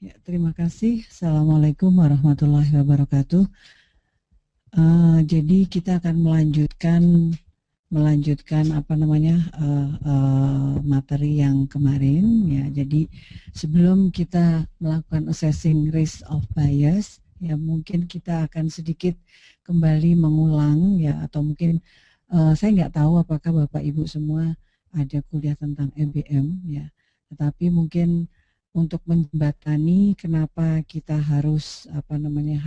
Ya, terima kasih. Assalamualaikum warahmatullahi wabarakatuh. Jadi kita akan melanjutkan apa namanya materi yang kemarin ya. Jadi sebelum kita melakukan assessing risk of bias ya, mungkin kita akan sedikit kembali mengulang ya, atau mungkin saya nggak tahu apakah Bapak Ibu semua ada kuliah tentang EBM ya, tetapi mungkin untuk menjembatani kenapa kita harus apa namanya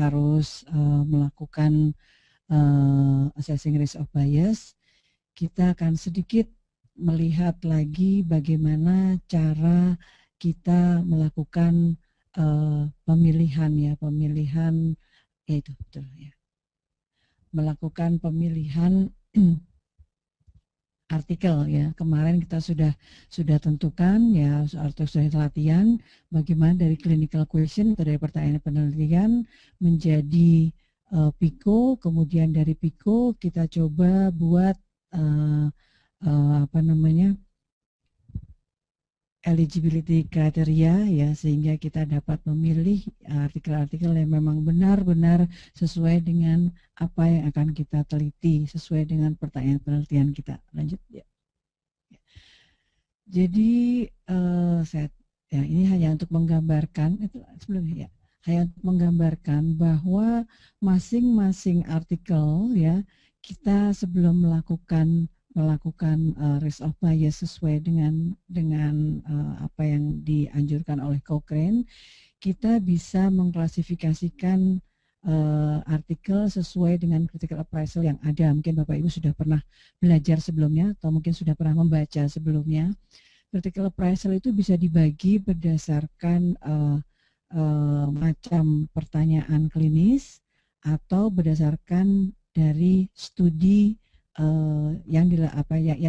melakukan assessing risk of bias, kita akan sedikit melihat lagi bagaimana cara kita melakukan pemilihan itu betul ya, melakukan pemilihan artikel ya. Kemarin kita sudah tentukan ya, atau sudah latihan bagaimana dari clinical question atau dari pertanyaan penelitian menjadi PICO, kemudian dari PICO kita coba buat apa namanya eligibility kriteria ya, sehingga kita dapat memilih artikel-artikel yang memang benar-benar sesuai dengan apa yang akan kita teliti, sesuai dengan pertanyaan penelitian kita. Lanjut ya. Jadi ya ini hanya untuk menggambarkan itu sebelumnya ya, hanya untuk menggambarkan bahwa masing-masing artikel ya, kita sebelum melakukan risk of bias sesuai dengan apa yang dianjurkan oleh Cochrane, kita bisa mengklasifikasikan artikel sesuai dengan critical appraisal yang ada. Mungkin Bapak Ibu sudah pernah belajar sebelumnya atau mungkin sudah pernah membaca sebelumnya. Critical appraisal itu bisa dibagi berdasarkan macam pertanyaan klinis atau berdasarkan dari studi yang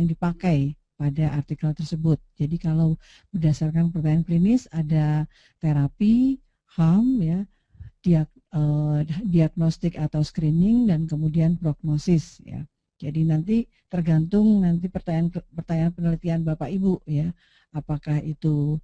dipakai pada artikel tersebut. Jadi kalau berdasarkan pertanyaan klinis ada terapi, HAM ya, diagnostik atau screening, dan kemudian prognosis ya. Jadi nanti tergantung nanti pertanyaan penelitian Bapak Ibu ya, apakah itu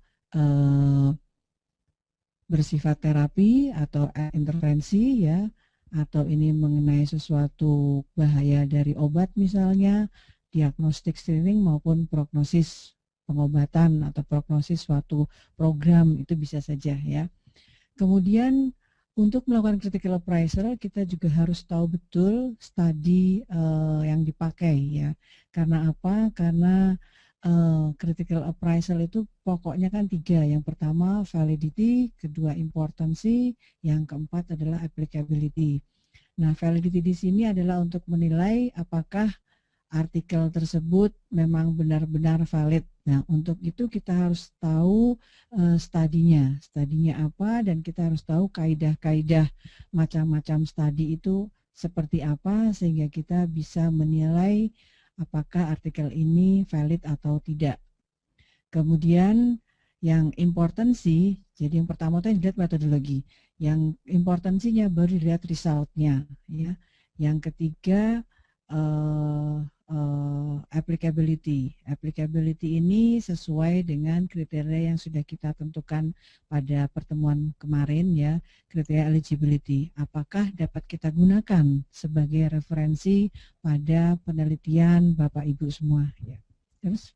bersifat terapi atau intervensi ya, atau ini mengenai sesuatu bahaya dari obat misalnya, diagnostik screening maupun prognosis pengobatan atau prognosis suatu program, itu bisa saja ya. Kemudian untuk melakukan critical appraisal kita juga harus tahu betul studi yang dipakai ya. Karena apa? Karena critical appraisal itu pokoknya kan 3. Yang pertama validity, kedua importancy, yang keempat adalah applicability. Nah, validity di sini adalah untuk menilai apakah artikel tersebut memang benar-benar valid. Nah, untuk itu kita harus tahu studinya apa, dan kita harus tahu kaidah-kaidah macam-macam studi itu seperti apa, sehingga kita bisa menilai apakah artikel ini valid atau tidak. Kemudian yang importansi, jadi yang pertama itu dilihat metodologi, yang importansinya baru dilihat resultnya ya. Yang ketiga applicability. Applicability ini sesuai dengan kriteria yang sudah kita tentukan pada pertemuan kemarin ya, kriteria eligibility. Apakah dapat kita gunakan sebagai referensi pada penelitian Bapak Ibu semua ya. Terus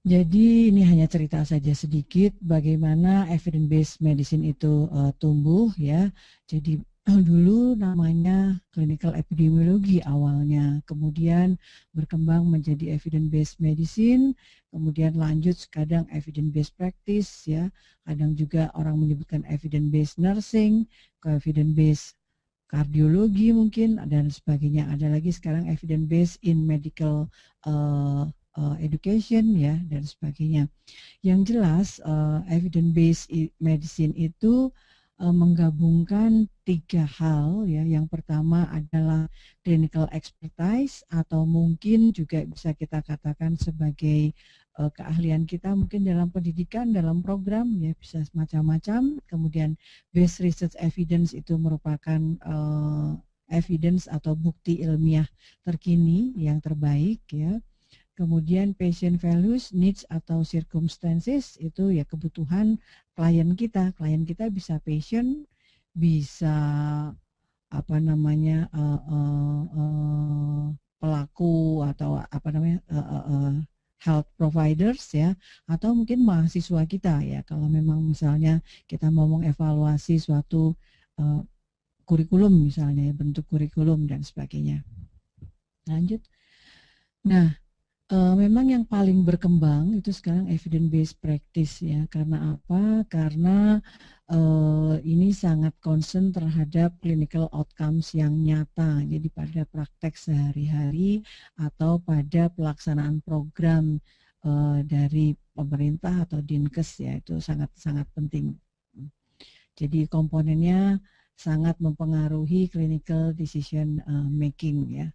jadi ini hanya cerita saja sedikit bagaimana evidence-based medicine itu tumbuh ya. Jadi dulu namanya clinical epidemiology awalnya, kemudian berkembang menjadi evidence-based medicine, kemudian lanjut kadang evidence-based practice ya, kadang juga orang menyebutkan evidence-based nursing, ke evidence-based kardiologi mungkin, dan sebagainya. Ada lagi sekarang evidence-based in medical education ya, dan sebagainya. Yang jelas evidence-based medicine itu menggabungkan 3 hal ya. Yang pertama adalah clinical expertise, atau mungkin juga bisa kita katakan sebagai keahlian kita mungkin dalam pendidikan, dalam program ya, bisa macam-macam. Kemudian based research evidence itu merupakan evidence atau bukti ilmiah terkini yang terbaik ya. Kemudian patient values, needs atau circumstances itu ya kebutuhan klien kita. Klien kita bisa patient, bisa apa namanya pelaku atau apa namanya health providers ya, atau mungkin mahasiswa kita ya. Kalau memang misalnya kita mau mengevaluasi suatu kurikulum misalnya, bentuk kurikulum dan sebagainya. Lanjut. Nah, memang yang paling berkembang itu sekarang evidence based practice ya. Karena apa? Karena ini sangat concern terhadap clinical outcomes yang nyata. Jadi pada praktek sehari-hari atau pada pelaksanaan program dari pemerintah atau Dinkes ya, itu sangat-sangat penting. Jadi komponennya sangat mempengaruhi clinical decision making ya.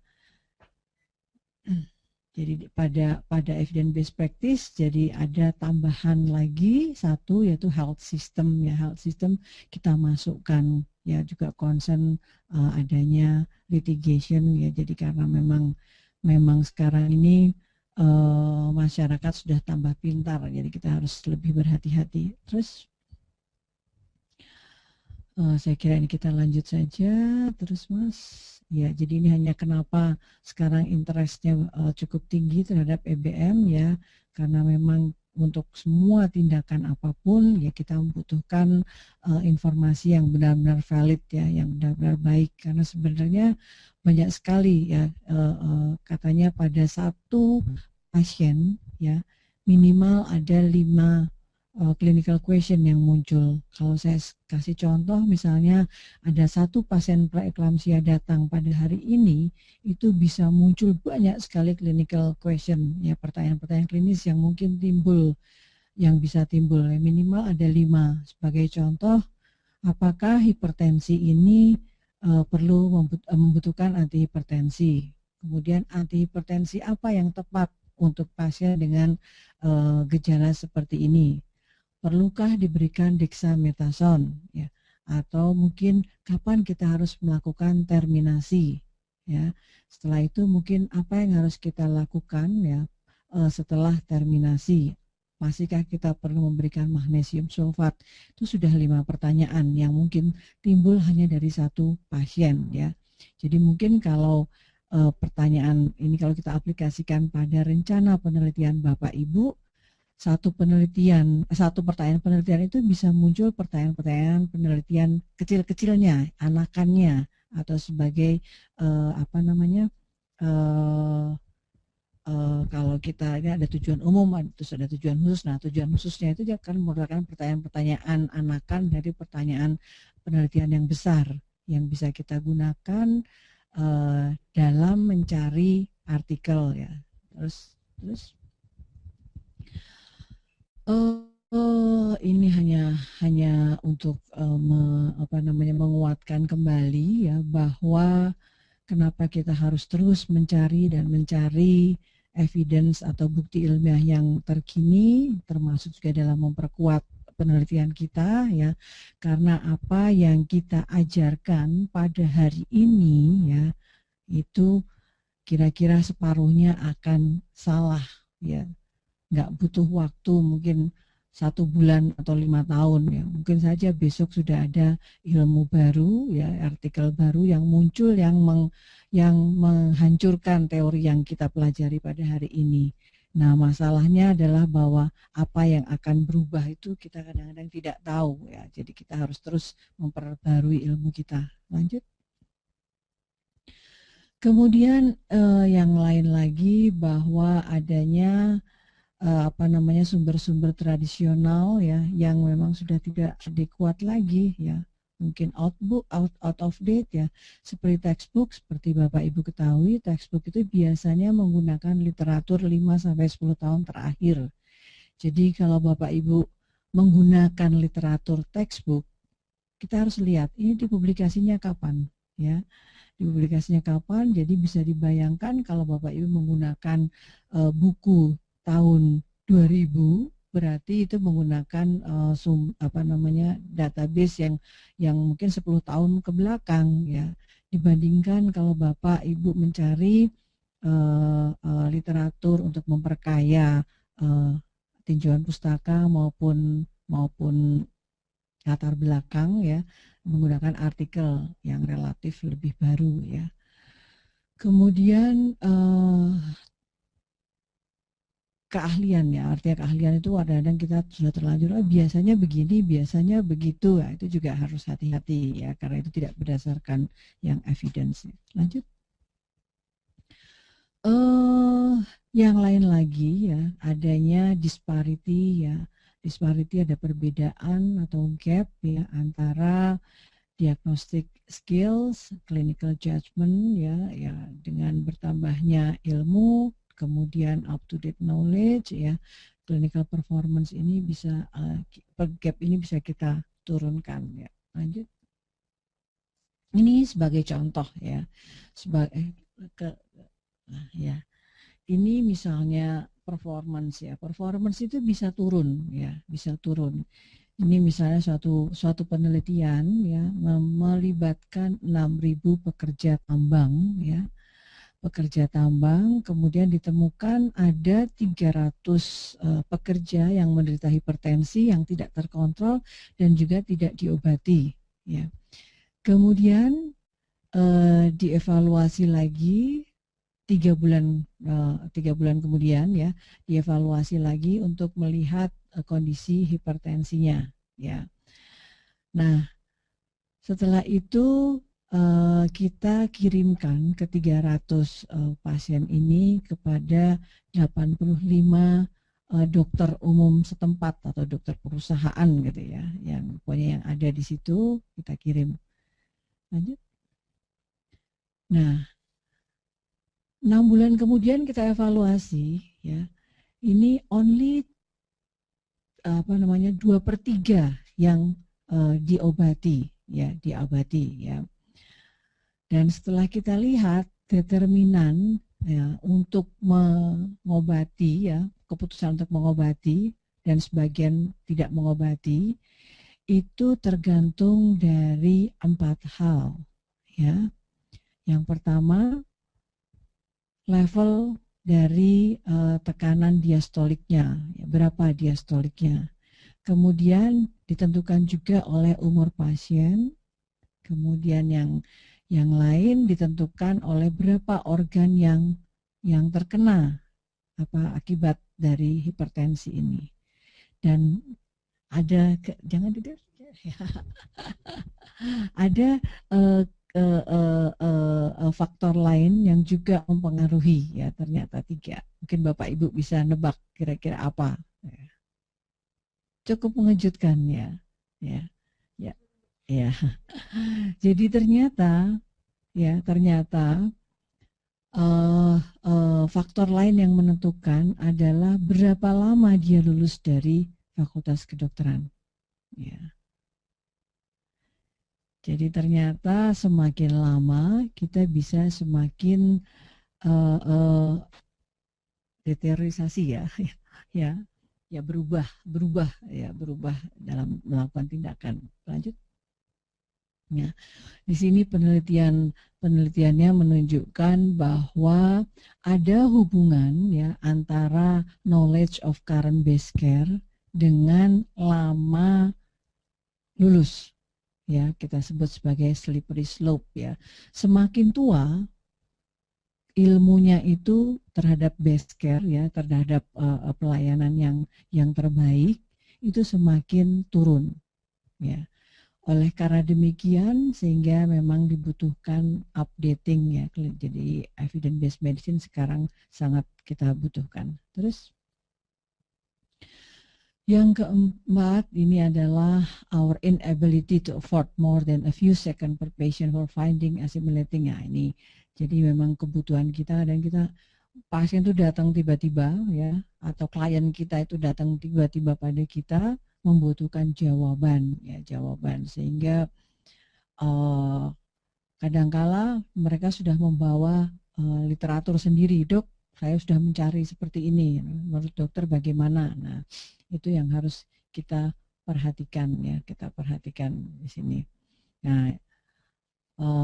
Jadi pada evidence based practice jadi ada tambahan lagi satu yaitu health system ya. Health system kita masukkan ya, juga concern adanya litigation ya. Jadi karena memang sekarang ini masyarakat sudah tambah pintar, jadi kita harus lebih berhati-hati. Terus saya kira ini kita lanjut saja terus Mas. Ya, jadi ini hanya kenapa sekarang interestnya cukup tinggi terhadap EBM ya, karena memang untuk semua tindakan apapun ya kita membutuhkan informasi yang benar-benar valid ya, yang benar-benar baik, karena sebenarnya banyak sekali ya katanya pada satu pasien ya minimal ada 5 clinical question yang muncul. Kalau saya kasih contoh, misalnya ada satu pasien preeklamsia datang pada hari ini, itu bisa muncul banyak sekali clinical question, ya pertanyaan-pertanyaan klinis yang mungkin timbul, yang bisa timbul. Minimal ada 5. Sebagai contoh, apakah hipertensi ini perlu membutuhkan antihipertensi? Kemudian antihipertensi apa yang tepat untuk pasien dengan gejala seperti ini? Perlukah diberikan dexamethasone ya, atau mungkin kapan kita harus melakukan terminasi ya. Setelah itu mungkin apa yang harus kita lakukan ya setelah terminasi. Masihkah kita perlu memberikan magnesium sulfat? Itu sudah 5 pertanyaan yang mungkin timbul hanya dari satu pasien ya. Jadi mungkin kalau pertanyaan ini kalau kita aplikasikan pada rencana penelitian Bapak Ibu, satu pertanyaan penelitian itu bisa muncul pertanyaan-pertanyaan penelitian kecil-kecilnya, anakannya, atau sebagai kalau kita ini ada tujuan umum, terus ada tujuan khusus. Nah, tujuan khususnya itu akan merupakan pertanyaan-pertanyaan anakan dari pertanyaan penelitian yang besar yang bisa kita gunakan dalam mencari artikel ya. Terus ini hanya untuk menguatkan kembali ya bahwa kenapa kita harus terus mencari evidence atau bukti ilmiah yang terkini, termasuk juga dalam memperkuat penelitian kita ya, karena apa yang kita ajarkan pada hari ini ya itu kira-kira separuhnya akan salah ya. Nggak butuh waktu mungkin 1 bulan atau 5 tahun ya, mungkin saja besok sudah ada ilmu baru ya, artikel baru yang muncul yang menghancurkan teori yang kita pelajari pada hari ini. Nah, masalahnya adalah bahwa apa yang akan berubah itu kita kadang-kadang tidak tahu ya, jadi kita harus terus memperbarui ilmu kita. Lanjut. Kemudian yang lain lagi bahwa adanya sumber-sumber tradisional ya yang memang sudah tidak adekuat lagi ya, mungkin out of date ya, seperti textbook. Seperti Bapak Ibu ketahui, textbook itu biasanya menggunakan literatur 5-10 tahun terakhir. Jadi kalau Bapak Ibu menggunakan literatur textbook, kita harus lihat ini dipublikasinya kapan ya. Dipublikasinya kapan, jadi bisa dibayangkan kalau Bapak Ibu menggunakan buku tahun 2000, berarti itu menggunakan database yang mungkin 10 tahun ke belakang ya. Dibandingkan kalau Bapak Ibu mencari literatur untuk memperkaya tinjauan pustaka maupun latar belakang ya, menggunakan artikel yang relatif lebih baru ya. Kemudian keahlian ya, artinya keahlian itu kadang-kadang kita sudah terlanjur biasanya begini, biasanya begitu ya, itu juga harus hati-hati ya, karena itu tidak berdasarkan yang evidence. Lanjut. Yang lain lagi ya, adanya disparity ya. Disparity ada perbedaan atau gap ya antara diagnostic skills, clinical judgment ya, ya dengan bertambahnya ilmu, kemudian up to date knowledge ya, clinical performance ini bisa gap ini bisa kita turunkan ya. Lanjut. Ini sebagai contoh ya, sebagai ya. Ini misalnya performance ya, performance itu bisa turun ya, bisa turun. Ini misalnya suatu penelitian ya melibatkan 6.000 pekerja tambang ya. Pekerja tambang kemudian ditemukan ada 300 pekerja yang menderita hipertensi yang tidak terkontrol dan juga tidak diobati ya. Kemudian dievaluasi lagi 3 bulan kemudian ya, dievaluasi lagi untuk melihat kondisi hipertensinya ya. Nah, setelah itu kita kirimkan ke 300 pasien ini kepada 85 dokter umum setempat atau dokter perusahaan gitu ya, yang pokoknya yang ada di situ kita kirim. Lanjut. Nah, 6 bulan kemudian kita evaluasi ya, ini only 2/3 yang diobati ya, dan setelah kita lihat determinan ya untuk mengobati ya, keputusan untuk mengobati dan sebagian tidak mengobati itu tergantung dari 4 hal ya. Yang pertama, level dari tekanan diastoliknya, ya, berapa diastoliknya. Kemudian ditentukan juga oleh umur pasien. Kemudian yang lain ditentukan oleh berapa organ yang terkena akibat dari hipertensi ini. Dan ada jangan tidur. Ada faktor lain yang juga mempengaruhi ya, ternyata 3. Mungkin Bapak Ibu bisa nebak kira-kira apa. Cukup mengejutkan ya. Ya. Jadi ternyata faktor lain yang menentukan adalah berapa lama dia lulus dari Fakultas Kedokteran. Ya. Jadi ternyata semakin lama kita bisa semakin deteriorisasi ya berubah dalam melakukan tindakan. Lanjut. Ya, di sini penelitiannya menunjukkan bahwa ada hubungan ya antara knowledge of current base care dengan lama lulus. Ya, kita sebut sebagai slippery slope ya. Semakin tua ilmunya itu terhadap base care ya, terhadap pelayanan yang terbaik itu semakin turun ya. Oleh karena demikian sehingga memang dibutuhkan updating ya. Jadi evidence based medicine sekarang sangat kita butuhkan. Terus yang keempat ini adalah our inability to afford more than a few seconds per patient for finding assimilating. Ya, ini jadi memang kebutuhan kita, dan kita pasien itu datang tiba-tiba ya, atau klien kita itu datang tiba-tiba pada kita membutuhkan jawaban sehingga kadangkala mereka sudah membawa literatur sendiri. Dok, saya sudah mencari seperti ini, menurut dokter bagaimana? Nah, itu yang harus kita perhatikan ya, di sini. Nah,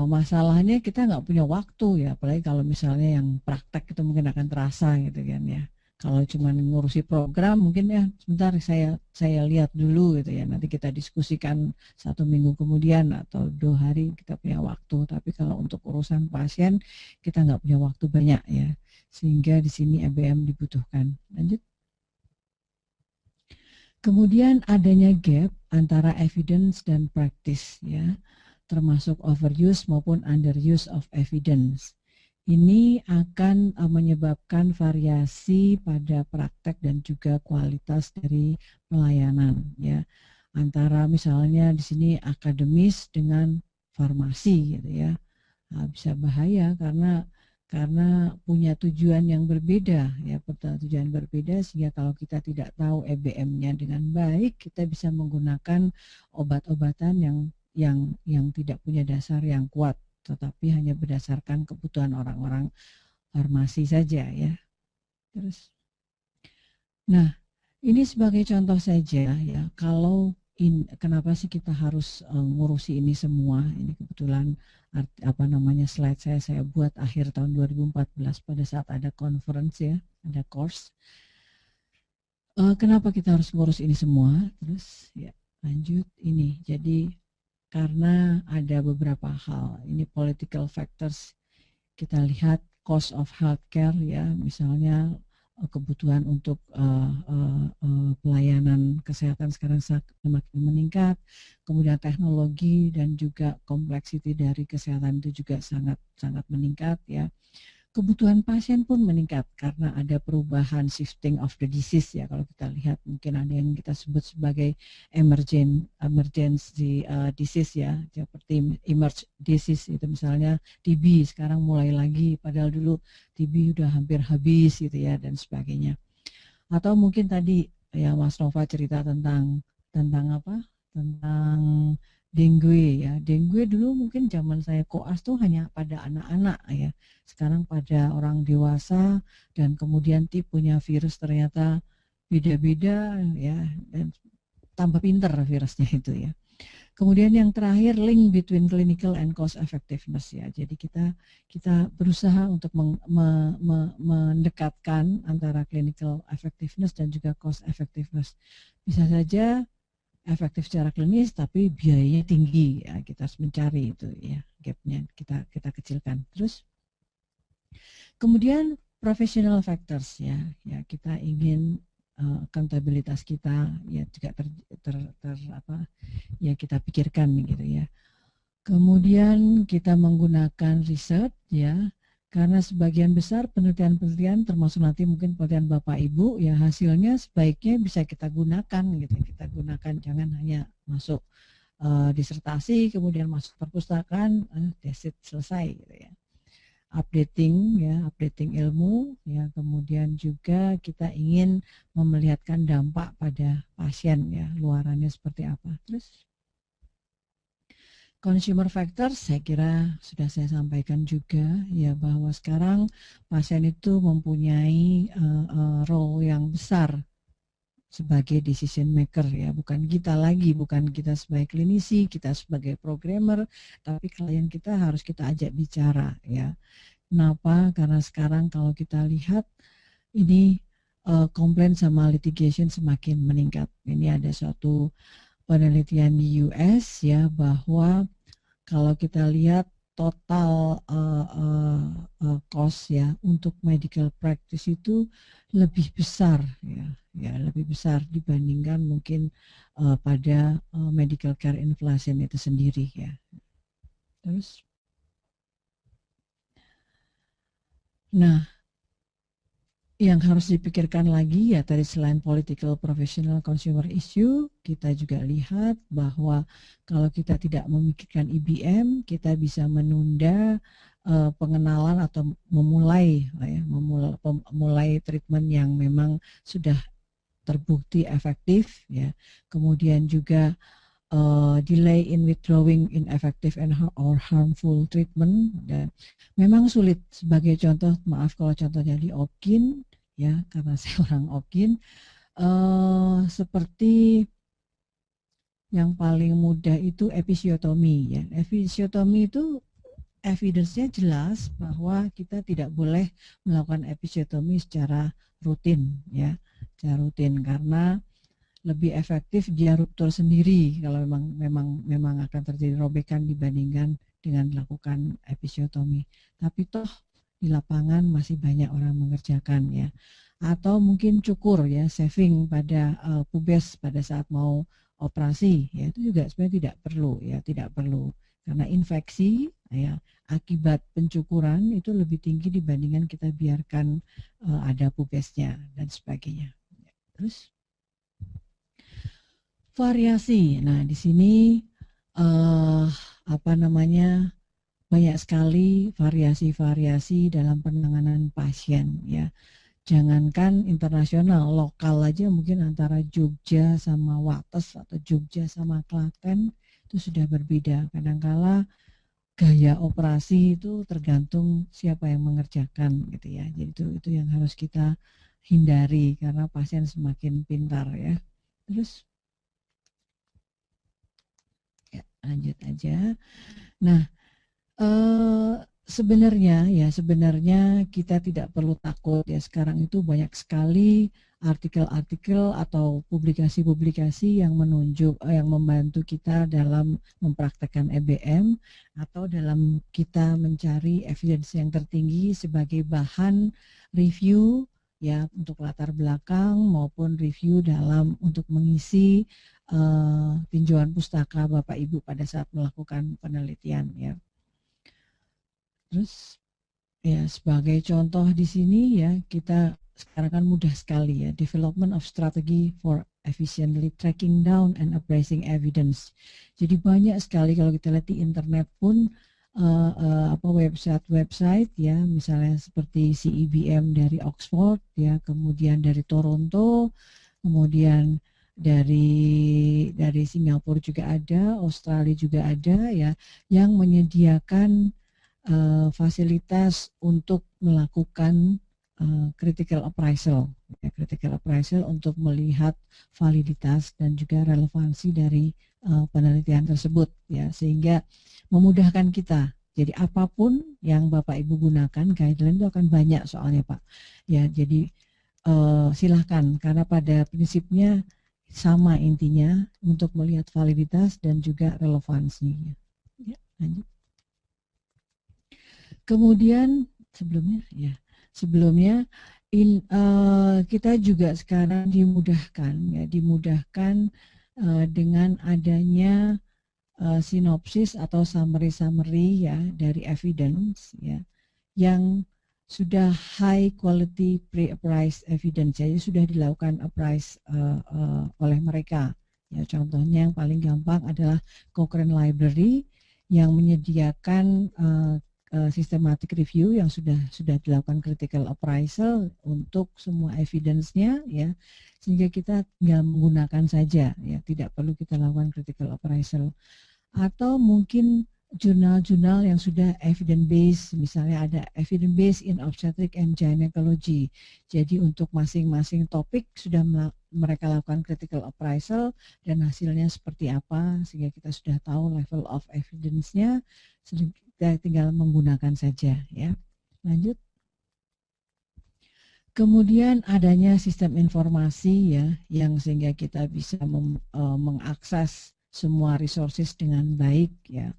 Masalahnya kita nggak punya waktu ya, apalagi kalau misalnya yang praktek itu mungkin akan terasa gitu kan ya. Kalau cuma ngurusi program mungkin ya sebentar saya lihat dulu gitu ya. Nanti kita diskusikan 1 minggu kemudian atau 2 hari kita punya waktu. Tapi kalau untuk urusan pasien kita nggak punya waktu banyak ya. Sehingga di sini EBM dibutuhkan. Lanjut. Kemudian adanya gap antara evidence dan practice ya, termasuk overuse maupun underuse of evidence. Ini akan menyebabkan variasi pada praktek dan juga kualitas dari pelayanan ya. Antara misalnya di sini akademis dengan farmasi gitu ya. Nah, bisa bahaya karena punya tujuan yang berbeda ya, tujuan berbeda sehingga kalau kita tidak tahu EBM-nya dengan baik, kita bisa menggunakan obat-obatan yang tidak punya dasar yang kuat, tetapi hanya berdasarkan kebutuhan orang-orang farmasi saja ya. Terus, nah ini sebagai contoh saja ya, kalau kenapa sih kita harus ngurusi ini semua? Ini kebetulan slide saya buat akhir tahun 2014 pada saat ada conference ya, ada course. Kenapa kita harus ngurus ini semua? Terus ya lanjut ini. Jadi karena ada beberapa hal. Ini political factors. Kita lihat cost of healthcare ya, misalnya kebutuhan untuk pelayanan kesehatan sekarang semakin meningkat, kemudian teknologi dan juga kompleksiti dari kesehatan itu juga sangat meningkat ya. Kebutuhan pasien pun meningkat karena ada perubahan shifting of the disease ya. Kalau kita lihat mungkin ada yang kita sebut sebagai emergency disease ya, seperti emerge disease itu misalnya TB sekarang mulai lagi, padahal dulu TB udah hampir habis gitu ya dan sebagainya. Atau mungkin tadi ya Mas Nova cerita tentang apa? Tentang dengue ya. Dengue dulu mungkin zaman saya koas tuh hanya pada anak-anak ya. Sekarang pada orang dewasa dan kemudian tipenya virus ternyata beda-beda ya dan tambah pinter virusnya itu ya. Kemudian yang terakhir link between clinical and cost effectiveness ya. Jadi kita berusaha untuk mendekatkan antara clinical effectiveness dan juga cost effectiveness. Bisa saja efektif secara klinis tapi biayanya tinggi ya, kita harus mencari itu ya, gapnya kita kecilkan. Terus kemudian professional factors ya kita ingin akuntabilitas kita ya juga kita pikirkan gitu ya. Kemudian kita menggunakan riset ya, karena sebagian besar penelitian-penelitian termasuk nanti mungkin penelitian Bapak Ibu ya hasilnya sebaiknya bisa kita gunakan gitu. Kita gunakan, jangan hanya masuk disertasi kemudian masuk perpustakaan tesis selesai gitu ya. Updating ilmu ya, kemudian juga kita ingin memelihatkan dampak pada pasien ya, luarannya seperti apa. Terus consumer factors saya kira sudah saya sampaikan juga ya, bahwa sekarang pasien itu mempunyai role yang besar sebagai decision maker ya, bukan kita sebagai klinisi, kita sebagai programmer, tapi klien kita harus kita ajak bicara ya. Kenapa? Karena sekarang kalau kita lihat ini komplain sama litigation semakin meningkat. Ini ada suatu penelitian di US ya, bahwa kalau kita lihat total cost ya untuk medical practice itu lebih besar ya lebih besar dibandingkan mungkin pada medical care inflation itu sendiri ya. Terus nah, yang harus dipikirkan lagi ya tadi selain political, professional, consumer issue, kita juga lihat bahwa kalau kita tidak memikirkan IBM, kita bisa menunda pengenalan atau memulai treatment yang memang sudah terbukti efektif ya. Kemudian juga delay in withdrawing ineffective and or harmful treatment, dan memang sulit. Sebagai contoh, maaf kalau contohnya di Opkin ya, karena saya orang Opkin, seperti yang paling mudah itu episiotomi ya. Episiotomi itu evidence-nya jelas bahwa kita tidak boleh melakukan episiotomi secara rutin, ya, secara rutin, karena lebih efektif dia ruptur sendiri kalau memang akan terjadi robekan dibandingkan dengan melakukan episiotomi. Tapi toh di lapangan masih banyak orang mengerjakan, ya. Atau mungkin cukur, ya, saving pada pubes pada saat mau operasi, ya, itu juga sebenarnya tidak perlu, ya, tidak perlu, karena infeksi, ya, akibat pencukuran itu lebih tinggi dibandingkan kita biarkan ada pubesnya dan sebagainya. Terus variasi. Nah, di sini banyak sekali variasi-variasi dalam penanganan pasien, ya. Jangankan internasional, lokal aja mungkin antara Jogja sama Wates atau Jogja sama Klaten itu sudah berbeda. Kadangkala gaya operasi itu tergantung siapa yang mengerjakan, gitu ya. Jadi itu yang harus kita hindari karena pasien semakin pintar, ya. Terus ya, lanjut aja. Nah, sebenarnya kita tidak perlu takut, ya. Sekarang itu banyak sekali artikel-artikel atau publikasi-publikasi yang yang membantu kita dalam mempraktekkan EBM atau dalam kita mencari evidence yang tertinggi sebagai bahan review, ya, untuk latar belakang maupun review untuk mengisi tinjauan pustaka Bapak Ibu pada saat melakukan penelitian, ya. Terus ya sebagai contoh di sini, ya, kita sekarang kan mudah sekali, ya, development of strategy for efficiently tracking down and appraising evidence. Jadi banyak sekali kalau kita lihat di internet pun website, ya, misalnya seperti CEBM dari Oxford, ya, kemudian dari Toronto, kemudian dari Singapura juga ada, Australia juga ada, ya, yang menyediakan fasilitas untuk melakukan critical appraisal, ya, critical appraisal untuk melihat validitas dan juga relevansi dari penelitian tersebut, ya, sehingga memudahkan kita. Jadi apapun yang Bapak Ibu gunakan, guideline itu akan banyak soalnya, Pak. Ya, jadi silahkan, karena pada prinsipnya sama intinya untuk melihat validitas dan juga relevansinya. Ya, lanjut. Kemudian sebelumnya kita juga sekarang dimudahkan dengan adanya sinopsis atau summary, ya, dari evidence, ya, yang sudah high quality pre-appraised evidence, jadi sudah dilakukan appraise oleh mereka, ya. Contohnya yang paling gampang adalah Cochrane Library yang menyediakan systematic review yang sudah dilakukan critical appraisal untuk semua evidence-nya, ya, sehingga kita tinggal menggunakan saja, ya, tidak perlu kita lakukan critical appraisal. Atau mungkin jurnal-jurnal yang sudah evidence based, misalnya ada evidence based in obstetric and gynecology. Jadi untuk masing-masing topik sudah mereka lakukan critical appraisal dan hasilnya seperti apa, sehingga kita sudah tahu level of evidence-nya, kita tinggal menggunakan saja, ya. Lanjut. Kemudian adanya sistem informasi, ya, yang sehingga kita bisa mengakses semua resources dengan baik, ya.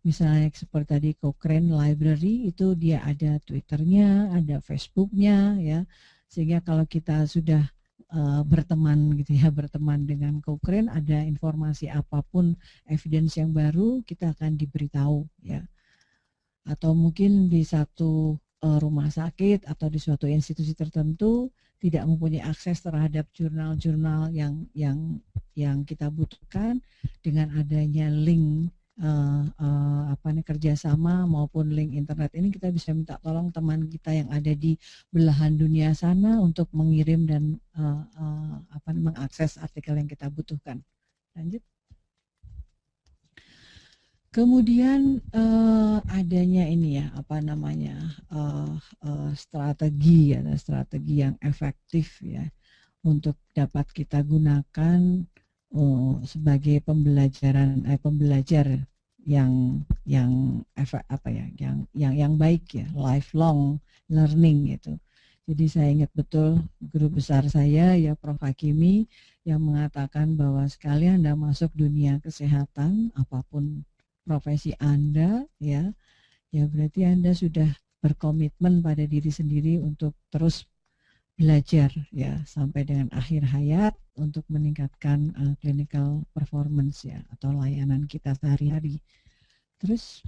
Misalnya seperti tadi Cochrane Library itu dia ada Twitternya, ada Facebooknya, ya, sehingga kalau kita sudah berteman dengan Cochrane, ada informasi apapun, evidence yang baru, kita akan diberitahu, ya. Atau mungkin di satu rumah sakit atau di suatu institusi tertentu tidak mempunyai akses terhadap jurnal-jurnal yang kita butuhkan, dengan adanya link kerjasama maupun link internet ini, kita bisa minta tolong teman kita yang ada di belahan dunia sana untuk mengirim dan mengakses artikel yang kita butuhkan. Lanjut. Kemudian adanya ini, ya, strategi yang efektif, ya, untuk dapat kita gunakan sebagai pembelajar yang apa ya, yang baik ya, lifelong learning gitu. Jadi saya ingat betul guru besar saya ya Prof. Hakimi yang mengatakan bahwa sekali Anda masuk dunia kesehatan, apapun profesi Anda ya berarti Anda sudah berkomitmen pada diri sendiri untuk terus belajar ya sampai dengan akhir hayat untuk meningkatkan clinical performance ya atau layanan kita sehari-hari. Terus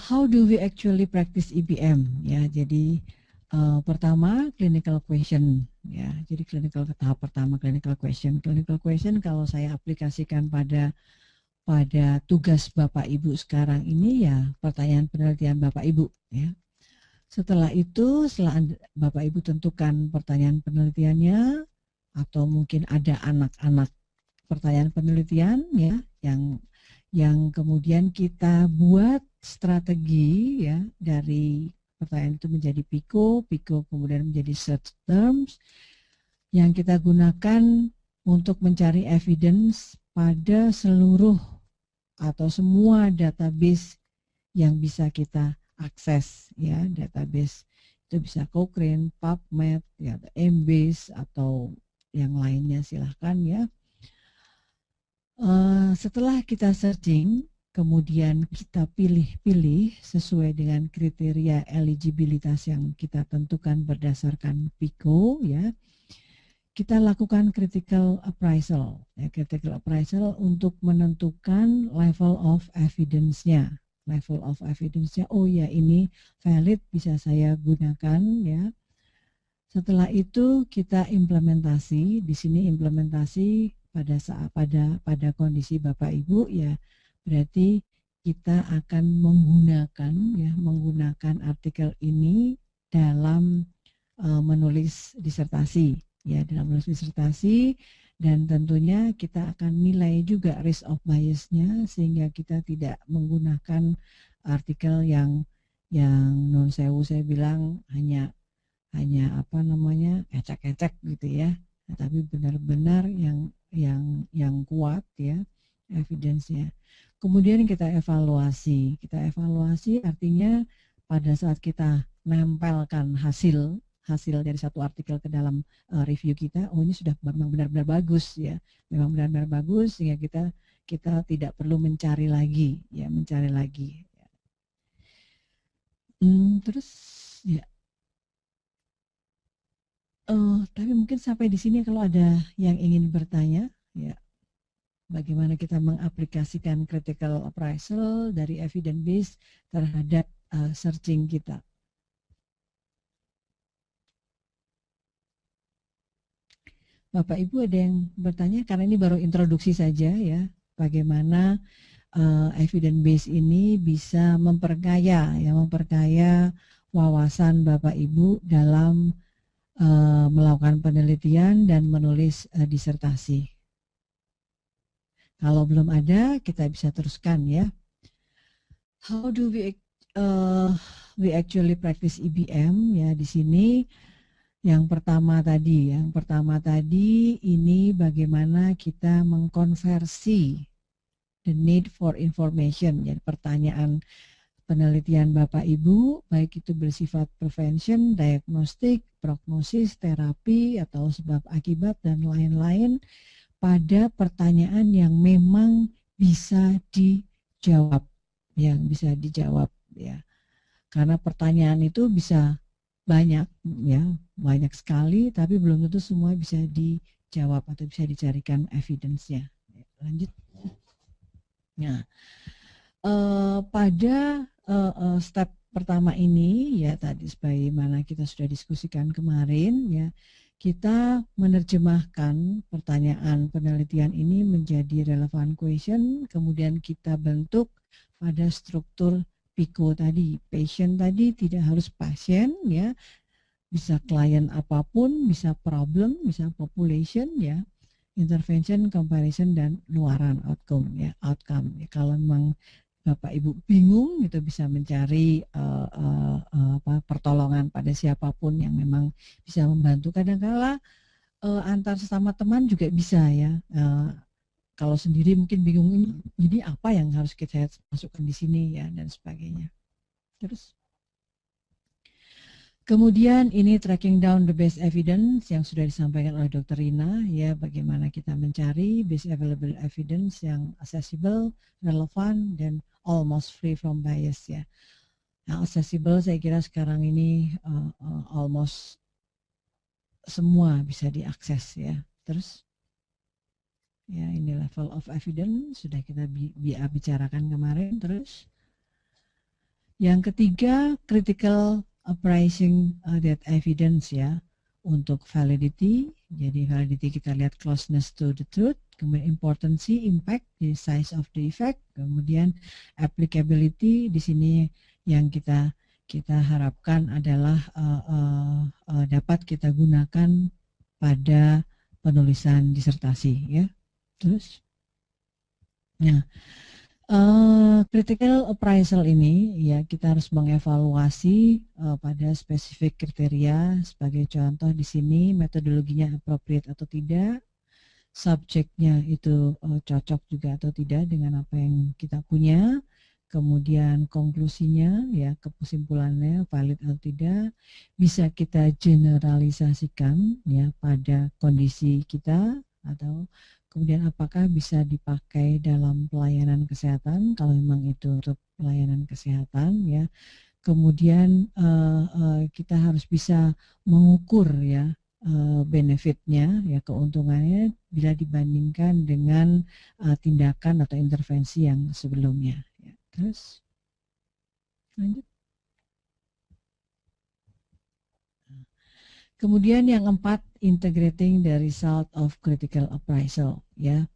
how do we actually practice EBM ya, jadi pertama clinical question ya, jadi tahap pertama clinical question kalau saya aplikasikan pada tugas Bapak Ibu sekarang ini ya pertanyaan penelitian Bapak Ibu ya. Setelah itu setelah Bapak Ibu tentukan pertanyaan penelitiannya atau mungkin ada anak-anak pertanyaan penelitian ya yang kemudian kita buat strategi ya dari pertanyaan itu menjadi PICO kemudian menjadi search terms yang kita gunakan untuk mencari evidence pada seluruh atau semua database yang bisa kita akses ya, database itu bisa Cochrane, PubMed, ya, Embase atau yang lainnya silahkan ya. Setelah kita searching, kemudian kita pilih-pilih sesuai dengan kriteria eligibilitas yang kita tentukan berdasarkan PICO ya. Kita lakukan critical appraisal ya, critical appraisal untuk menentukan level of evidence-nya. Level of evidence-nya, oh ya ini valid bisa saya gunakan ya. Setelah itu kita implementasi, di sini implementasi pada kondisi Bapak Ibu ya, berarti kita akan menggunakan artikel ini dalam menulis disertasi ya, dalam menulis disertasi, dan tentunya kita akan nilai juga risk of bias-nya sehingga kita tidak menggunakan artikel yang non sewu saya bilang hanya apa namanya ecek-ecek gitu ya, tapi benar-benar yang kuat ya evidence-nya. Kemudian kita evaluasi artinya pada saat kita nempelkan hasil dari satu artikel ke dalam review kita, oh ini sudah memang benar-benar bagus ya, memang benar-benar bagus sehingga kita tidak perlu mencari lagi. Terus ya. Tapi mungkin sampai di sini kalau ada yang ingin bertanya, ya, bagaimana kita mengaplikasikan critical appraisal dari evidence base terhadap searching kita. Bapak Ibu ada yang bertanya, karena ini baru introduksi saja ya, bagaimana evidence base ini bisa memperkaya wawasan Bapak Ibu dalam melakukan penelitian dan menulis disertasi. Kalau belum ada, kita bisa teruskan ya. How do we actually practice EBM ya, di sini yang pertama tadi ini bagaimana kita mengkonversi the need for information ya, pertanyaan penelitian Bapak Ibu, baik itu bersifat prevention, diagnostik, prognosis, terapi, atau sebab akibat, dan lain-lain pada pertanyaan yang memang bisa dijawab, ya. Karena pertanyaan itu bisa banyak sekali, tapi belum tentu semua bisa dijawab atau bisa dicarikan evidence-nya. Lanjut. Nah, pada step pertama ini ya tadi sebagaimana kita sudah diskusikan kemarin ya, kita menerjemahkan pertanyaan penelitian ini menjadi relevant question, kemudian kita bentuk pada struktur PICO tadi. Patient tadi tidak harus pasien ya, bisa klien apapun, bisa problem, bisa population ya, intervention, comparison, dan luaran outcome ya. Kalau memang Bapak Ibu bingung itu bisa mencari pertolongan pada siapapun yang memang bisa membantu. Kadang-kala antar sesama teman juga bisa ya, kalau sendiri mungkin bingung ini apa yang harus kita masukkan di sini ya dan sebagainya. Terus kemudian ini tracking down the best evidence yang sudah disampaikan oleh Dr. Rina ya, bagaimana kita mencari best available evidence yang accessible, relevan dan almost free from bias ya. Nah, accessible saya kira sekarang ini almost semua bisa diakses ya. Terus ya ini level of evidence sudah kita bicarakan kemarin. Terus yang ketiga critical appraising that evidence ya, untuk validity. Jadi validity kita lihat closeness to the truth, kemudian importance, impact, the size of the effect, kemudian applicability. Di sini yang kita harapkan adalah dapat kita gunakan pada penulisan disertasi ya. Terus, nah, critical appraisal ini ya kita harus mengevaluasi pada spesifik kriteria. Sebagai contoh di sini metodologinya appropriate atau tidak, subjeknya itu cocok juga atau tidak dengan apa yang kita punya, kemudian konklusinya ya, kesimpulannya valid atau tidak, bisa kita generalisasikan ya pada kondisi kita, atau kemudian apakah bisa dipakai dalam pelayanan kesehatan kalau memang itu untuk pelayanan kesehatan ya. Kemudian kita harus bisa mengukur ya benefitnya ya, keuntungannya bila dibandingkan dengan tindakan atau intervensi yang sebelumnya ya. Terus lanjut. Kemudian yang 4, integrating the result of critical appraisal ya.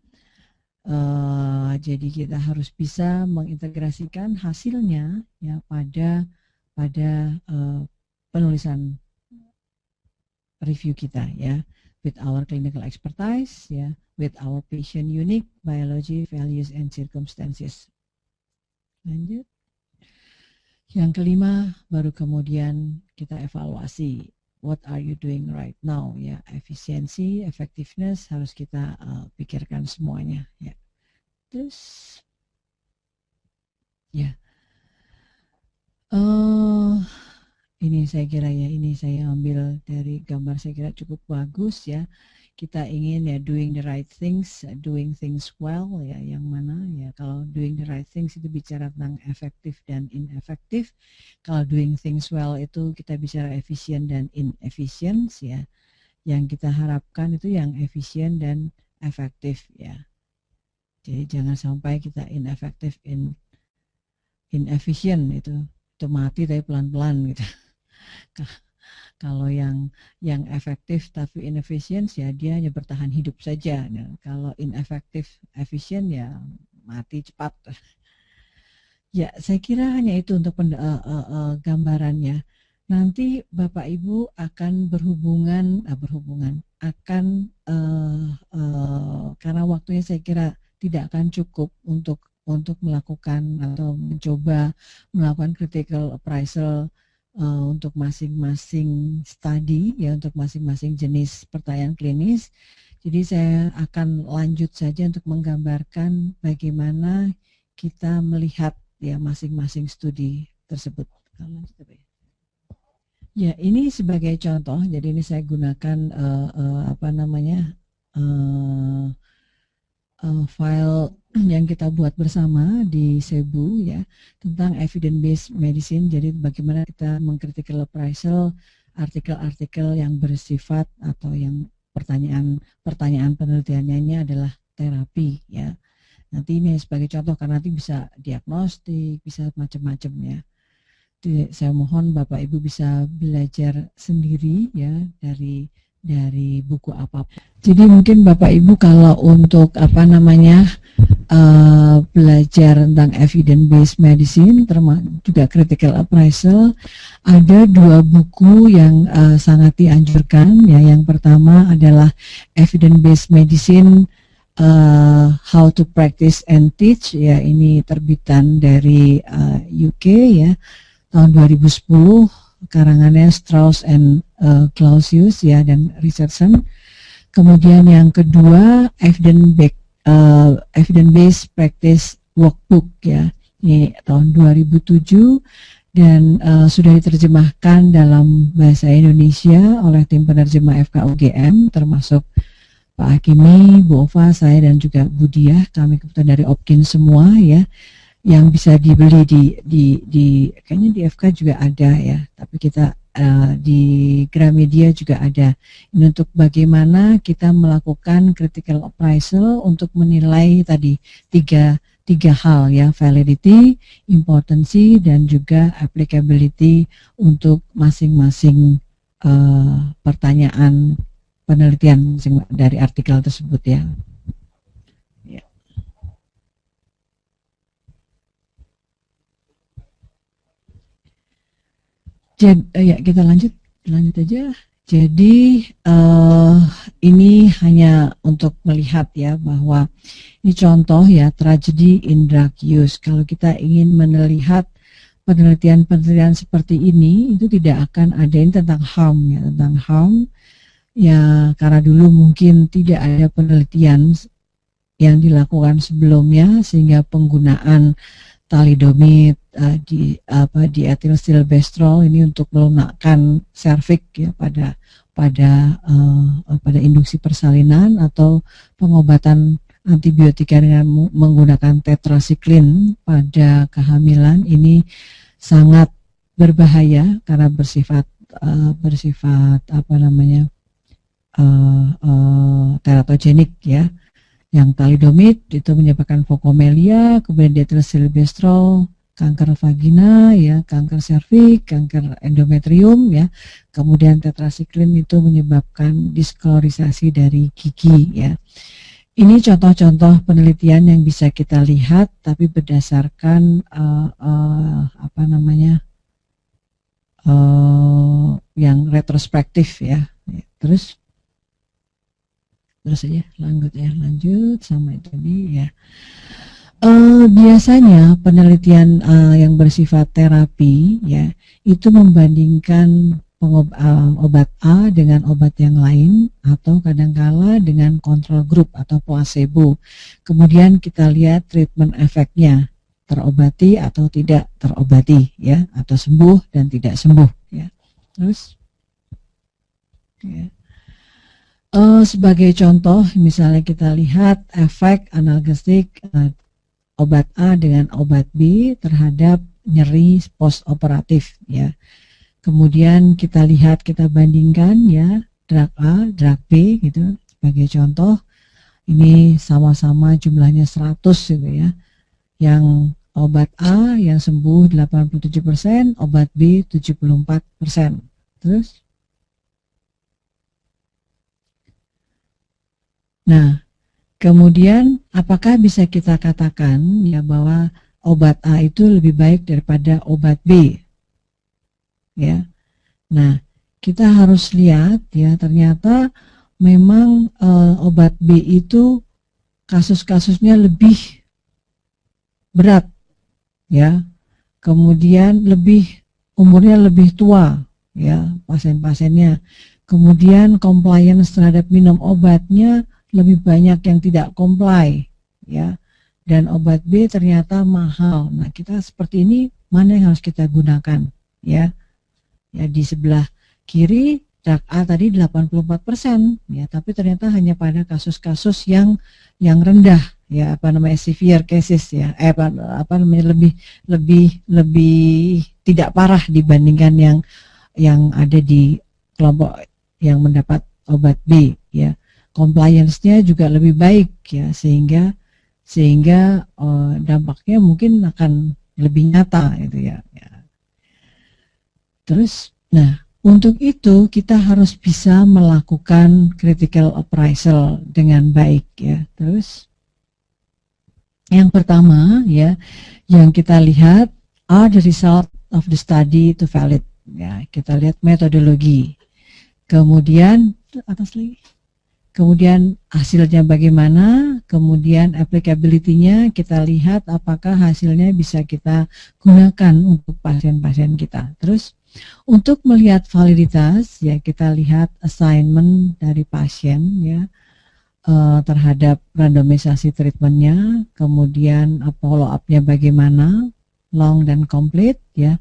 Jadi kita harus bisa mengintegrasikan hasilnya ya pada penulisan review kita ya, with our clinical expertise ya, with our patient unique biology, values and circumstances. Lanjut. Yang kelima baru kemudian kita evaluasi. What are you doing right now ya, efisiensi, effectiveness harus kita pikirkan semuanya ya. Terus ya ini saya kira ya, ini saya ambil dari gambar saya kira cukup bagus ya. Kita ingin ya doing the right things, doing things well ya, yang mana ya, kalau doing the right things itu bicara tentang efektif dan inefektif. Kalau doing things well itu kita bicara efisien dan inefisien ya. Yang kita harapkan itu yang efisien dan efektif ya. Jadi jangan sampai kita inefektif, inefisien itu mati tapi pelan-pelan gitu. Kalau yang efektif tapi inefisien ya dia hanya bertahan hidup saja. Nah, kalau inefektif, efisien ya mati cepat. Ya saya kira hanya itu untuk gambarannya. Nanti Bapak Ibu akan berhubungan akan karena waktunya saya kira tidak akan cukup untuk melakukan atau mencoba melakukan critical appraisal untuk masing-masing studi ya, untuk masing-masing jenis pertanyaan klinis. Jadi saya akan lanjut saja untuk menggambarkan bagaimana kita melihat ya masing-masing studi tersebut. Ya ini sebagai contoh. Jadi ini saya gunakan file yang kita buat bersama di Cebu ya, tentang evidence-based medicine. Jadi bagaimana kita mengcritical appraisal artikel-artikel yang bersifat atau yang pertanyaan penelitiannya adalah terapi ya. Nanti ini sebagai contoh karena nanti bisa diagnostik, bisa macam-macam ya. Jadi saya mohon Bapak Ibu bisa belajar sendiri ya dari buku apapun. Jadi mungkin Bapak Ibu kalau untuk belajar tentang evidence-based medicine, termasuk juga critical appraisal, ada 2 buku yang sangat dianjurkan ya. Yang pertama adalah evidence-based medicine, how to practice and teach ya, ini terbitan dari UK ya, tahun 2010, karangannya Strauss and Clausius ya dan Richardson. Kemudian yang kedua evidence-based Evidence Based Practice Workbook ya. Ini tahun 2007 dan sudah diterjemahkan dalam bahasa Indonesia oleh tim penerjemah FKUGM termasuk Pak Hakimi, Bu Ova, saya dan juga Bu Diah, kami kebetulan dari Opkin semua ya, yang bisa dibeli di kayaknya di FK juga ada ya, tapi kita di Gramedia juga ada. Ini untuk bagaimana kita melakukan critical appraisal untuk menilai tadi tiga hal ya, validity, importancy, dan juga applicability untuk masing-masing pertanyaan penelitian dari artikel tersebut ya. Jadi ya kita lanjut aja. Jadi ini hanya untuk melihat ya bahwa ini contoh ya tragedy in drug use. Kalau kita ingin melihat penelitian-penelitian seperti ini, itu tidak akan ada ini tentang harm ya, tentang harm ya, karena dulu mungkin tidak ada penelitian yang dilakukan sebelumnya sehingga penggunaan thalidomid di etilstilbestrol ini untuk melunakkan serviks ya pada induksi persalinan atau pengobatan antibiotika dengan menggunakan tetrasiklin pada kehamilan ini sangat berbahaya karena bersifat teratogenik ya. Yang thalidomid itu menyebabkan fokomelia, kemudian dietilstilbestrol, kanker vagina, ya, kanker serviks, kanker endometrium, ya. Kemudian tetrasiklin itu menyebabkan diskolorisasi dari gigi, ya. Ini contoh-contoh penelitian yang bisa kita lihat, tapi berdasarkan yang retrospektif, ya. Terus aja lanjut sama itu tadi ya. Biasanya penelitian yang bersifat terapi ya itu membandingkan obat A dengan obat yang lain atau kadangkala dengan kontrol grup atau placebo. Kemudian kita lihat treatment efeknya, terobati atau tidak terobati ya, atau sembuh dan tidak sembuh ya. Terus ya. Sebagai contoh, misalnya kita lihat efek analgesik obat A dengan obat B terhadap nyeri post-operatif ya. Kemudian kita lihat, kita bandingkan ya, drug A, drug B gitu. Sebagai contoh, ini sama-sama jumlahnya 100 gitu ya. Yang obat A yang sembuh 87%, obat B 74%. Terus nah, kemudian apakah bisa kita katakan ya bahwa obat A itu lebih baik daripada obat B? Ya. Nah, kita harus lihat ya, ternyata memang obat B itu kasus-kasusnya lebih berat ya. Kemudian umurnya lebih tua ya pasien-pasiennya. Kemudian compliance terhadap minum obatnya lebih banyak yang tidak comply ya, dan obat B ternyata mahal. Nah, kita seperti ini mana yang harus kita gunakan ya? Ya, di sebelah kiri drug A tadi 84% ya, tapi ternyata hanya pada kasus-kasus yang rendah ya, severe cases ya, lebih tidak parah dibandingkan yang ada di kelompok yang mendapat obat B ya. Compliance-nya juga lebih baik ya, sehingga dampaknya mungkin akan lebih nyata gitu ya. Terus, nah untuk itu kita harus bisa melakukan critical appraisal dengan baik ya. Terus yang pertama ya, yang kita lihat are the result of the study to valid ya. Kita lihat metodologi. Kemudian atas lagi. Kemudian hasilnya bagaimana, kemudian applicability-nya kita lihat apakah hasilnya bisa kita gunakan untuk pasien-pasien kita. Terus untuk melihat validitas ya kita lihat assignment dari pasien ya. terhadap randomisasi treatmentnya, kemudian follow up-nya bagaimana, long dan complete, ya,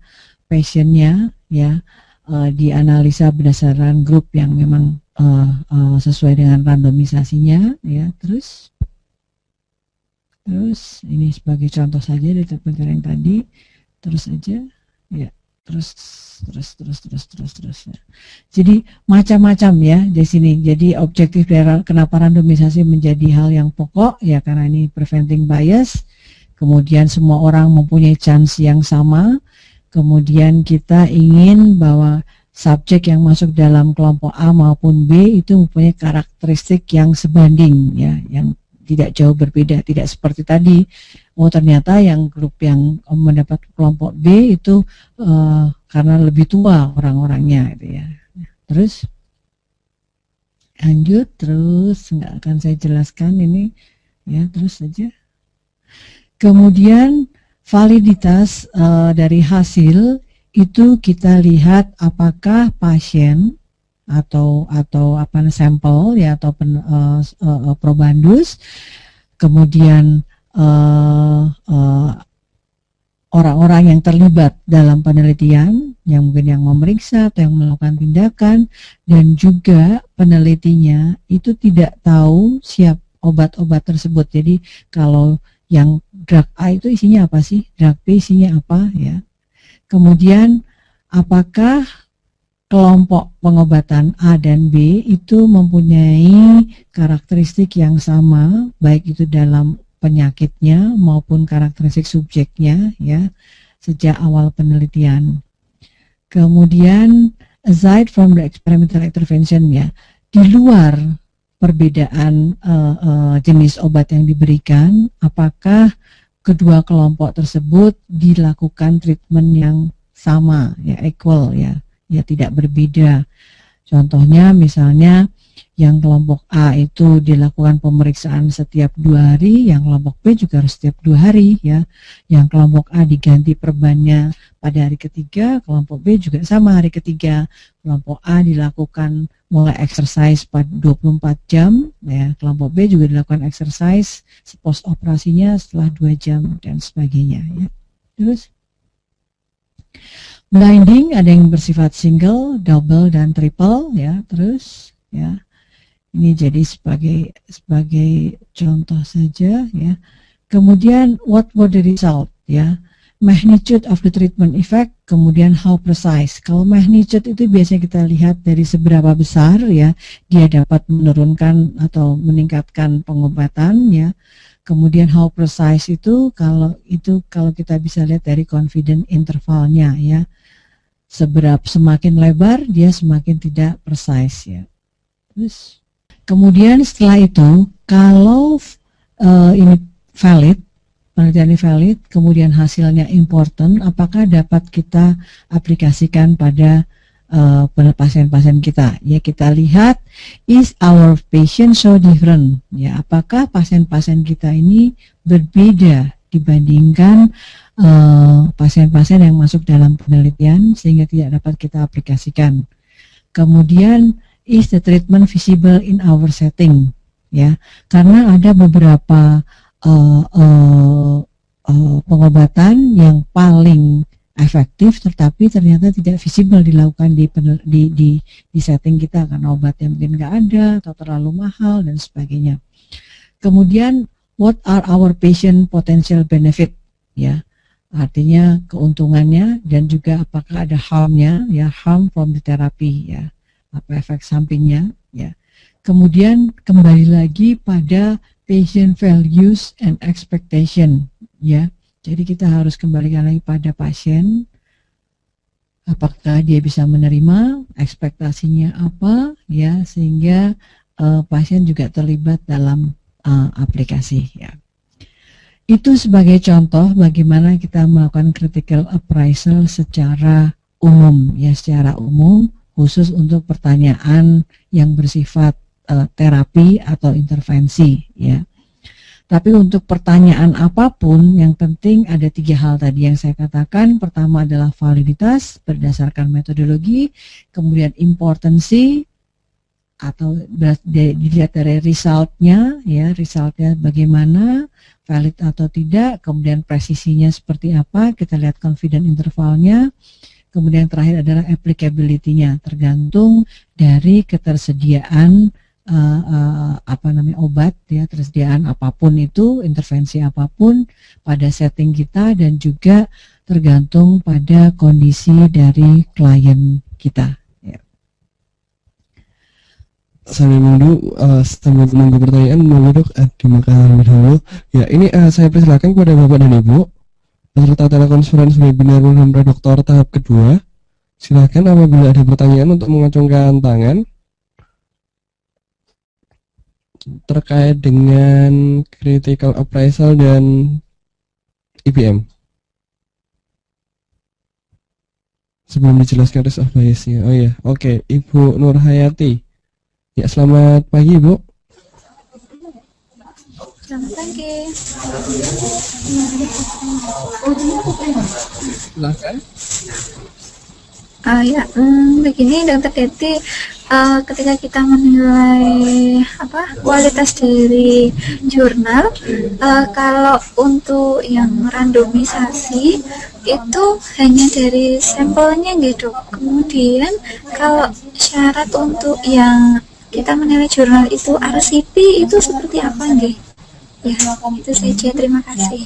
patientnya, ya, dianalisa berdasarkan grup yang memang sesuai dengan randomisasinya, ya. Terus ini sebagai contoh saja dari treatment yang tadi, terus aja, ya, terus. Ya. Jadi macam-macam ya di sini. Jadi objektif dari kenapa randomisasi menjadi hal yang pokok, ya karena ini preventing bias. Kemudian semua orang mempunyai chance yang sama. Kemudian kita ingin bahwa subjek yang masuk dalam kelompok A maupun B itu mempunyai karakteristik yang sebanding, ya, yang tidak jauh berbeda, tidak seperti tadi. Oh ternyata yang grup yang mendapat kelompok B itu karena lebih tua orang-orangnya, gitu ya. Terus lanjut, terus nggak akan saya jelaskan ini, ya, terus saja. Kemudian validitas dari hasil itu kita lihat apakah pasien atau sampel, ya, atau probandus, kemudian orang-orang yang terlibat dalam penelitian, yang mungkin yang memeriksa atau yang melakukan tindakan, dan juga penelitinya itu tidak tahu siap obat-obat tersebut. Jadi kalau yang drug A itu isinya apa sih, drug B isinya apa, ya. Kemudian apakah kelompok pengobatan A dan B itu mempunyai karakteristik yang sama, baik itu dalam penyakitnya maupun karakteristik subjeknya, ya, sejak awal penelitian. Kemudian aside from the experimental intervention, ya, di luar perbedaan jenis obat yang diberikan, apakah kedua kelompok tersebut dilakukan treatment yang sama, ya, equal, ya, tidak berbeda. Contohnya misalnya yang kelompok A itu dilakukan pemeriksaan setiap 2 hari, yang kelompok B juga harus setiap 2 hari, ya. Yang kelompok A diganti perbannya pada hari ketiga, kelompok B juga sama hari ketiga. Kelompok A dilakukan mulai exercise pada 24 jam, ya. Kelompok B juga dilakukan exercise post operasinya setelah 2 jam dan sebagainya, ya. Terus blinding ada yang bersifat single, double, dan triple, ya. Terus, ya, ini jadi sebagai contoh saja, ya. Kemudian what were the result, ya, magnitude of the treatment effect, kemudian how precise. Kalau magnitude itu biasanya kita lihat dari seberapa besar, ya, dia dapat menurunkan atau meningkatkan pengobatan, ya. Kemudian how precise itu kalau kita bisa lihat dari confidence intervalnya, ya. Semakin lebar dia semakin tidak precise, ya. Terus kemudian setelah itu kalau ini valid, penelitian ini valid, kemudian hasilnya important, apakah dapat kita aplikasikan pada pasien-pasien kita? Ya, kita lihat is our patient so different, ya, apakah pasien-pasien kita ini berbeda dibandingkan pasien-pasien yang masuk dalam penelitian sehingga tidak dapat kita aplikasikan. Kemudian is the treatment visible in our setting, ya, karena ada beberapa pengobatan yang paling efektif tetapi ternyata tidak visible dilakukan di setting kita karena obatnya mungkin nggak ada atau terlalu mahal dan sebagainya. Kemudian what are our patient potential benefit, ya, artinya keuntungannya dan juga apakah ada harmnya, ya, harm from the therapy, ya, apa efek sampingnya, ya. Kemudian kembali lagi pada patient values and expectation, ya. Jadi kita harus kembalikan lagi pada pasien, apakah dia bisa menerima, ekspektasinya apa, ya, sehingga pasien juga terlibat dalam aplikasi, ya. Itu sebagai contoh bagaimana kita melakukan critical appraisal secara umum, ya, secara umum khusus untuk pertanyaan yang bersifat terapi atau intervensi, ya. Tapi untuk pertanyaan apapun yang penting ada 3 hal tadi yang saya katakan. Pertama adalah validitas berdasarkan metodologi, kemudian importancy dilihat dari resultnya, ya, resultnya bagaimana, valid atau tidak, kemudian presisinya seperti apa, kita lihat confidence intervalnya, kemudian yang terakhir adalah applicability-nya, tergantung dari ketersediaan obat, ya, tersediaan apapun itu, intervensi apapun pada setting kita, dan juga tergantung pada kondisi dari klien kita. Sambil menunggu pertanyaan, monggo Dok dimakan dulu. Ya, ini saya persilakan kepada Bapak dan Ibu peserta telekonferensi webinar program Doktor tahap kedua. Silakan apabila ada pertanyaan untuk mengacungkan tangan terkait dengan critical appraisal dan IBM. Sebelum dijelaskan risk of bias-nya. Oh ya, oke, Ibu Nur Hayati. Ya, selamat pagi, Bu. Selamat pagi. Silakan. Begini Dokter Deti, ketika kita menilai kualitas dari jurnal, kalau untuk yang randomisasi itu hanya dari sampelnya gitu. Kemudian kalau syarat untuk yang kita menilai jurnal itu RCP itu seperti apa nggih? Ya, itu saja. Terima kasih.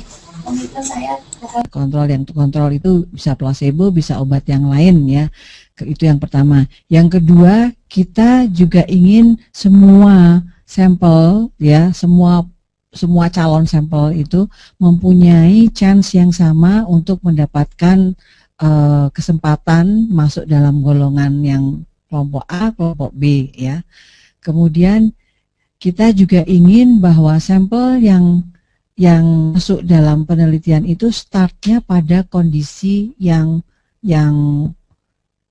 Kontrol itu bisa placebo, bisa obat yang lain, ya. Itu yang pertama. Yang kedua, kita juga ingin semua sampel, ya, semua calon sampel itu mempunyai chance yang sama untuk mendapatkan kesempatan masuk dalam golongan yang kelompok A, kelompok B, ya. Kemudian kita juga ingin bahwa sampel yang masuk dalam penelitian itu startnya pada kondisi yang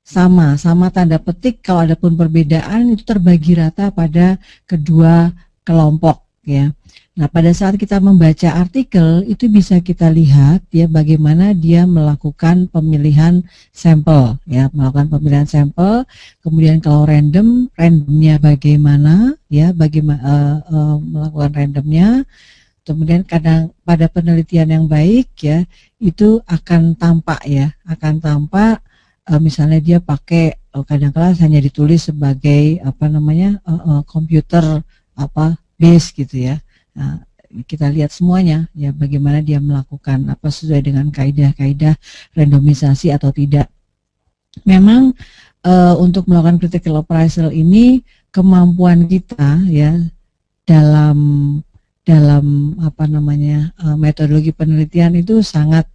sama tanda petik. Kalau ada pun perbedaan itu terbagi rata pada kedua kelompok, ya. Nah, pada saat kita membaca artikel itu bisa kita lihat, ya, bagaimana dia melakukan pemilihan sampel, ya, kemudian kalau randomnya bagaimana, ya, melakukan randomnya. Kemudian kadang pada penelitian yang baik, ya, itu akan tampak, misalnya dia pakai kadang-kala hanya ditulis sebagai komputer base gitu, ya. Nah, kita lihat semuanya, ya, bagaimana dia melakukan sesuai dengan kaidah-kaidah randomisasi atau tidak. Memang untuk melakukan critical appraisal ini kemampuan kita, ya, dalam metodologi penelitian itu sangat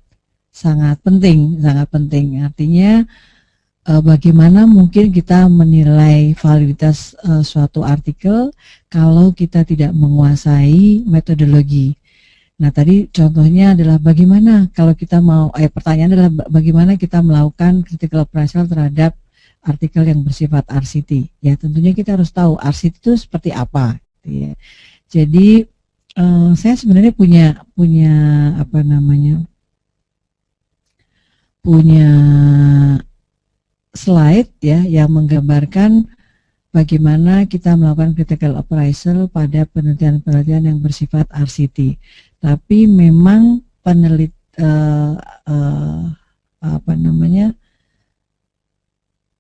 penting. Artinya bagaimana mungkin kita menilai validitas suatu artikel kalau kita tidak menguasai metodologi. Nah, tadi contohnya adalah bagaimana kalau kita pertanyaan adalah bagaimana kita melakukan critical appraisal terhadap artikel yang bersifat RCT. Ya, tentunya kita harus tahu RCT itu seperti apa, ya. Jadi saya sebenarnya punya slide, ya, yang menggambarkan bagaimana kita melakukan critical appraisal pada penelitian yang bersifat RCT. Tapi memang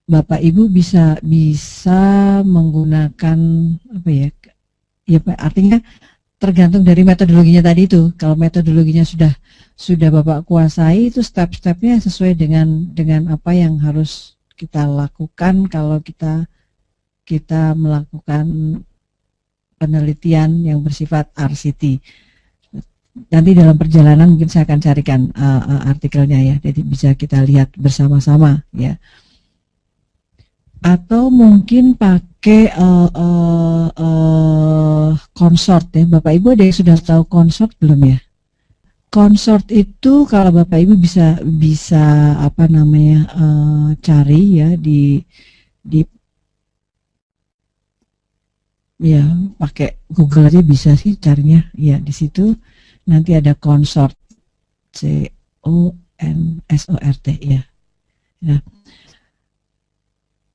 Bapak Ibu bisa menggunakan artinya tergantung dari metodologinya tadi itu. Kalau metodologinya sudah Bapak kuasai, itu step-stepnya sesuai dengan apa yang harus kita lakukan kalau kita melakukan penelitian yang bersifat RCT. Nanti dalam perjalanan mungkin saya akan carikan artikelnya, ya, jadi bisa kita lihat bersama-sama, ya. Atau mungkin pakai consort, ya. Bapak Ibu ada yang sudah tahu consort belum, ya? Consort itu kalau Bapak Ibu bisa cari, ya, di ya, pakai Google aja bisa sih carinya, ya. Di situ nanti ada consort, CONSORT, ya. Nah,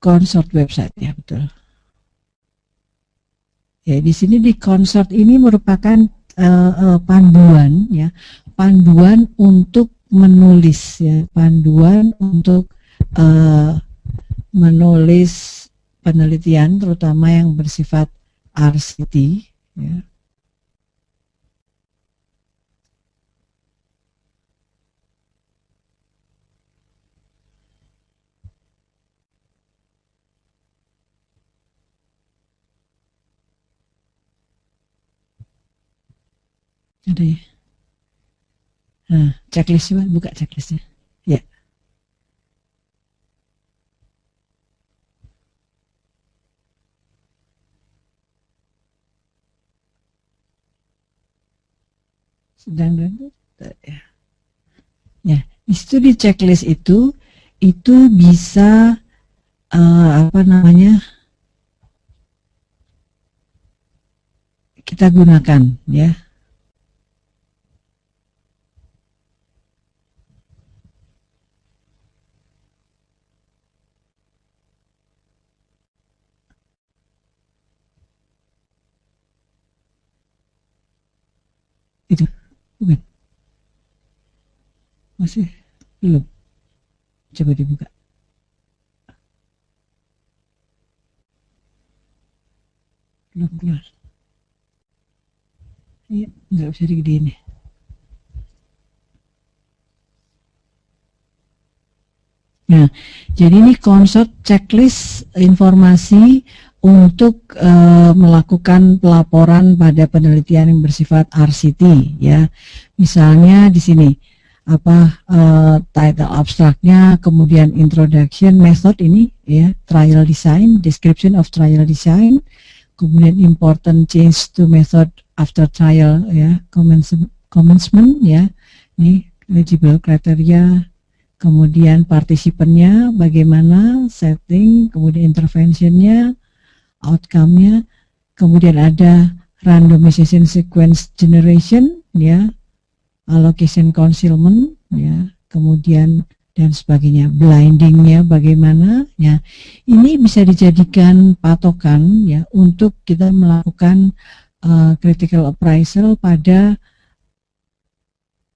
consort website, ya, betul. Ya, di sini di consort ini merupakan panduan ya, panduan untuk menulis ya, panduan untuk menulis penelitian terutama yang bersifat RCT ya. Ada ya. Nah, checklist coba buka checklistnya. Ya. Sedang ya. Ya, di situ di checklist itu bisa apa namanya kita gunakan ya. Itu bukan, masih belum, coba dibuka. Belum keluar. Iya, nggak bisa digedein ya. Nah, jadi ini consort checklist informasi untuk melakukan pelaporan pada penelitian yang bersifat RCT ya. Misalnya di sini apa title abstraknya, kemudian introduction, method ini ya, trial design, description of trial design, kemudian important change to method after trial ya, commencement ya, ini eligible criteria, kemudian partisipannya bagaimana, setting, kemudian interventionnya, outcome-nya, kemudian ada randomization sequence generation ya, allocation concealment ya, kemudian dan sebagainya, blindingnya bagaimana ya. Ini bisa dijadikan patokan ya untuk kita melakukan critical appraisal pada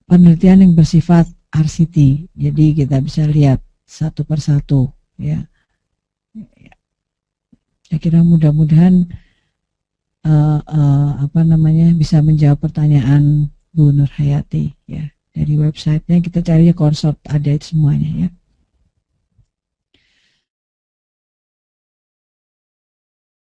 penelitian yang bersifat RCT. Jadi kita bisa lihat satu persatu ya. Saya kira mudah-mudahan apa namanya bisa menjawab pertanyaan Bu Nur Hayati ya. Dari websitenya kita cari consort, ada semuanya ya.